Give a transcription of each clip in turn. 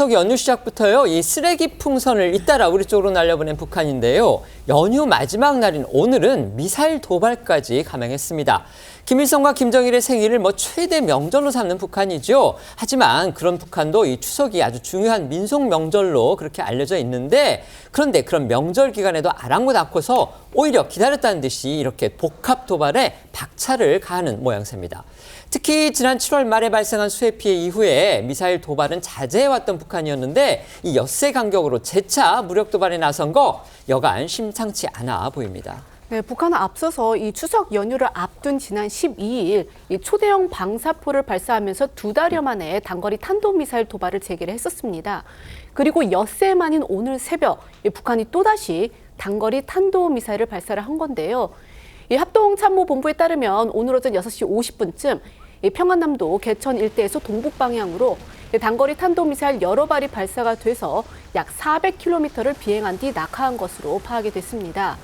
추석 연휴 시작부터요, 이 쓰레기 풍선을 잇따라 우리 쪽으로 날려보낸 북한인데요. 연휴 마지막 날인 오늘은 미사일 도발까지 감행했습니다. 김일성과 김정일의 생일을 최대 명절로 삼는 북한이죠. 하지만 그런 북한도 이 추석이 아주 중요한 민속 명절로 그렇게 알려져 있는데, 그런데 그런 명절 기간에도 아랑곳 않고서 오히려 기다렸다는 듯이 이렇게 복합 도발에 박차를 가하는 모양새입니다. 특히 지난 7월 말에 발생한 수해 피해 이후에 미사일 도발은 자제해왔던 북한이었는데, 이 엿새 간격으로 재차 무력 도발에 나선 거 여간 심상치 않아 보입니다. 네, 북한은 앞서서 이 추석 연휴를 앞둔 지난 12일 이 초대형 방사포를 발사하면서 2달여 만에 단거리 탄도미사일 도발을 재개를 했었습니다. 그리고 엿새 만인 오늘 새벽 북한이 또다시 단거리 탄도미사일을 발사를 한 건데요. 이 합동참모본부에 따르면 오늘 오전 6시 50분쯤 평안남도 개천 일대에서 동북 방향으로 단거리 탄도미사일 여러 발이 발사가 돼서 약 400km를 비행한 뒤 낙하한 것으로 파악이 됐습니다.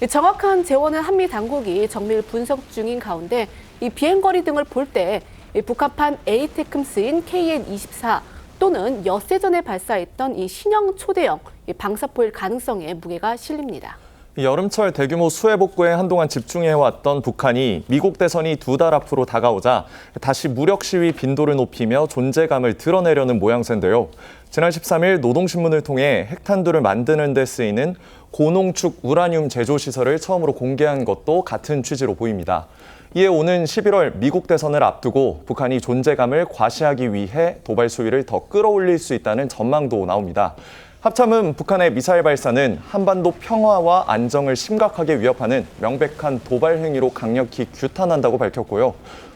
정확한 재원은 한미 당국이 정밀 분석 중인 가운데 이 비행거리 등을 볼 때 북한판 ATACMS인 KN-24 또는 엿새 전에 발사했던 이 신형 초대형 방사포일 가능성에 무게가 실립니다. 여름철 대규모 수해 복구에 한동안 집중해왔던 북한이 미국 대선이 2달 앞으로 다가오자 다시 무력 시위 빈도를 높이며 존재감을 드러내려는 모양새인데요. 지난 13일 노동신문을 통해 핵탄두를 만드는 데 쓰이는 고농축 우라늄 제조 시설을 처음으로 공개한 것도 같은 취지로 보입니다. 이에 오는 11월 미국 대선을 앞두고 북한이 존재감을 과시하기 위해 도발 수위를 더 끌어올릴 수 있다는 전망도 나옵니다. 합참은 북한의 미사일 발사는 한반도 평화와 안정을 심각하게 위협하는 명백한 도발 행위로 강력히 규탄한다고 밝혔고요.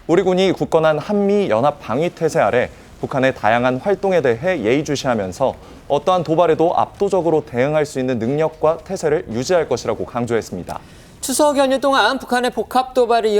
우리 군이 굳건한 한미 연합 방위 태세 아래 북한의 다양한 활동에 대해 예의주시하면서 어떠한 도발에도 압도적으로 대응할 수 있는 능력과 태세를 유지할 것이라고 강조했습니다. 추석 연휴 동안 북한의 복합 도발이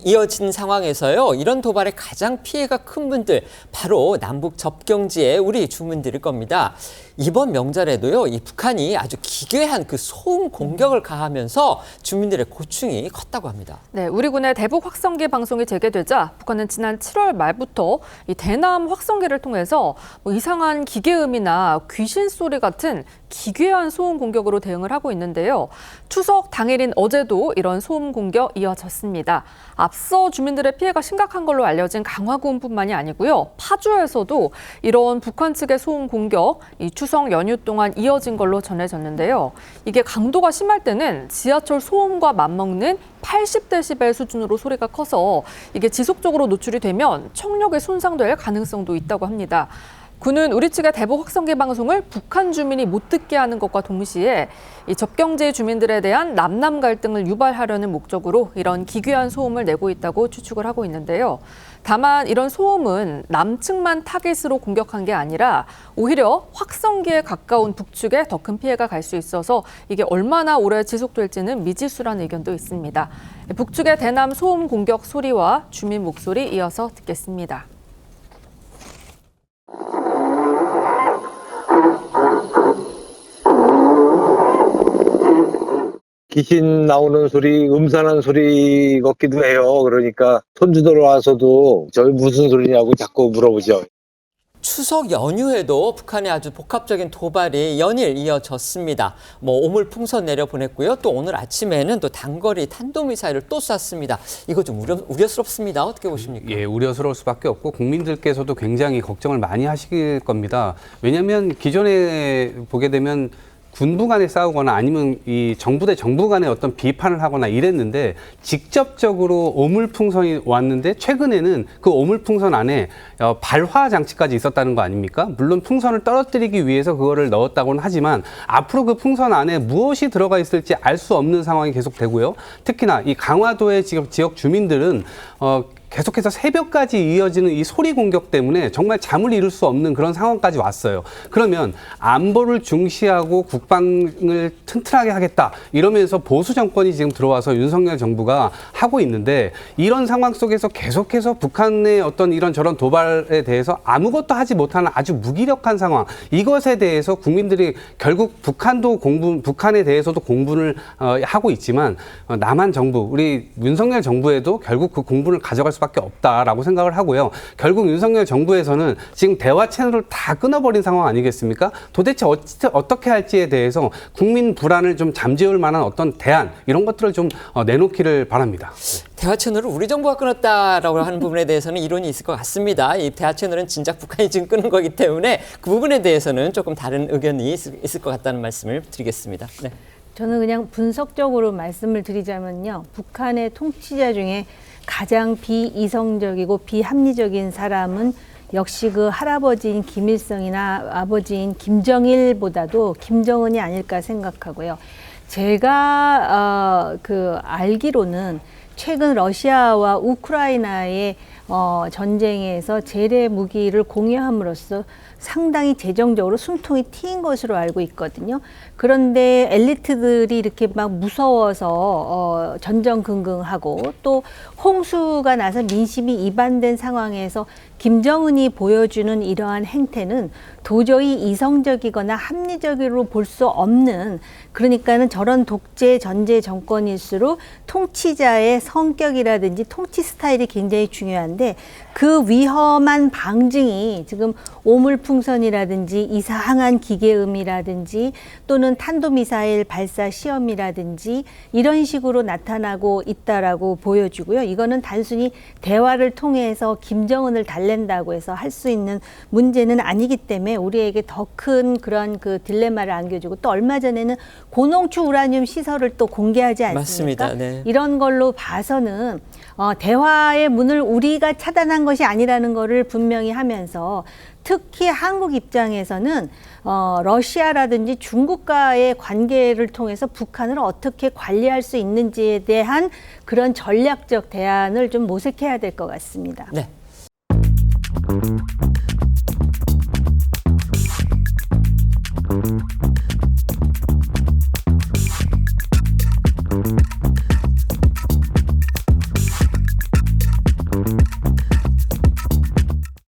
이어진 상황에서요, 이런 도발에 가장 피해가 큰 분들 바로 남북 접경지의 우리 주민들일 겁니다. 이번 명절에도요, 이 북한이 아주 기괴한 그 소음 공격을 가하면서 주민들의 고충이 컸다고 합니다. 네, 우리 군의 대북 확성기 방송이 재개되자 북한은 지난 7월 말부터 이 대남 확성기를 통해서 이상한 기계음이나 귀신 소리 같은 기괴한 소음 공격으로 대응을 하고 있는데요. 추석 당일인 어제도 이런 소음 공격 이어졌습니다. 앞서 주민들의 피해가 심각한 걸로 알려진 강화군뿐만이 아니고요. 파주에서도 이런 북한 측의 소음 공격, 이 추석 연휴 동안 이어진 걸로 전해졌는데요. 이게 강도가 심할 때는 지하철 소음과 맞먹는 80데시벨 수준으로 소리가 커서 이게 지속적으로 노출이 되면 청력에 손상될 가능성도 있다고 합니다. 군은 우리 측의 대북 확성기 방송을 북한 주민이 못 듣게 하는 것과 동시에 이 접경지 주민들에 대한 남남 갈등을 유발하려는 목적으로 이런 기괴한 소음을 내고 있다고 추측을 하고 있는데요. 다만 이런 소음은 남측만 타깃으로 공격한 게 아니라 오히려 확성기에 가까운 북측에 더 큰 피해가 갈 수 있어서 이게 얼마나 오래 지속될지는 미지수라는 의견도 있습니다. 북측의 대남 소음 공격 소리와 주민 목소리 이어서 듣겠습니다. 귀신 나오는 소리, 음산한 소리 같기도 해요. 그러니까 손주들 와서도 저희 무슨 소리냐고 자꾸 물어보죠. 추석 연휴에도 북한의 아주 복합적인 도발이 연일 이어졌습니다. 오물 풍선 내려보냈고요. 또 오늘 아침에는 또 단거리 탄도미사일을 또 쐈습니다. 이거 좀 우려스럽습니다. 어떻게 보십니까? 예, 우려스러울 수밖에 없고 국민들께서도 굉장히 걱정을 많이 하실 겁니다. 왜냐하면 기존에 보게 되면 군부 간에 싸우거나 아니면 이 정부 대 정부 간에 어떤 비판을 하거나 이랬는데 직접적으로 오물풍선이 왔는데 최근에는 그 오물풍선 안에 발화 장치까지 있었다는 거 아닙니까? 물론 풍선을 떨어뜨리기 위해서 그거를 넣었다고는 하지만 앞으로 그 풍선 안에 무엇이 들어가 있을지 알 수 없는 상황이 계속되고요. 특히나 이 강화도의 지역 주민들은 계속해서 새벽까지 이어지는 이 소리 공격 때문에 정말 잠을 이룰 수 없는 그런 상황까지 왔어요. 그러면 안보를 중시하고 국방을 튼튼하게 하겠다 이러면서 보수 정권이 지금 들어와서 윤석열 정부가 하고 있는데 이런 상황 속에서 계속해서 북한의 어떤 이런저런 도발에 대해서 아무것도 하지 못하는 아주 무기력한 상황, 이것에 대해서 국민들이 결국 북한에 대해서도 공분을 하고 있지만 남한 정부, 우리 윤석열 정부에도 결국 그 공분을 가져갈 수 수밖에 없다라고 생각을 하고요. 결국 윤석열 정부에서는 지금 대화 채널을 다 끊어버린 상황 아니겠습니까? 도대체 어떻게 할지에 대해서 국민 불안을 좀 잠재울 만한 어떤 대안 이런 것들을 좀 내놓기를 바랍니다. 대화 채널을 우리 정부가 끊었다라고 하는 부분에 대해서는 이론이 있을 것 같습니다. 이 대화 채널은 진작 북한이 지금 끊은 거기 때문에 그 부분에 대해서는 조금 다른 의견이 있을 것 같다는 말씀을 드리겠습니다. 네. 저는 그냥 분석적으로 말씀을 드리자면요. 북한의 통치자 중에 가장 비이성적이고 비합리적인 사람은 역시 그 할아버지인 김일성이나 아버지인 김정일보다도 김정은이 아닐까 생각하고요. 제가 알기로는 최근 러시아와 우크라이나의 전쟁에서 재래 무기를 공유함으로써 상당히 재정적으로 숨통이 트인 것으로 알고 있거든요. 그런데 엘리트들이 이렇게 막 무서워서 전전긍긍하고 또 홍수가 나서 민심이 이반된 상황에서 김정은이 보여주는 이러한 행태는 도저히 이성적이거나 합리적으로 볼 수 없는, 그러니까는 저런 독재 전제 정권일수록 통치자의 성격이라든지 통치 스타일이 굉장히 중요한데 그 위험한 방증이 지금 오물풍선이라든지 이상한 기계음이라든지 또는 탄도미사일 발사 시험이라든지 이런 식으로 나타나고 있다라고 보여지고요. 이거는 단순히 대화를 통해서 김정은을 달랜다고 해서 할 수 있는 문제는 아니기 때문에 우리에게 더 큰 그런 그 딜레마를 안겨주고, 또 얼마 전에는 고농축 우라늄 시설을 또 공개하지 않습니까? 맞습니다. 네. 이런 걸로 봐서는 대화의 문을 우리가 차단한 것이 아니라는 것을 분명히 하면서, 특히 한국 입장에서는 러시아라든지 중국과의 관계를 통해서 북한을 어떻게 관리할 수 있는지에 대한 그런 전략적 대안을 좀 모색해야 될 것 같습니다. 네.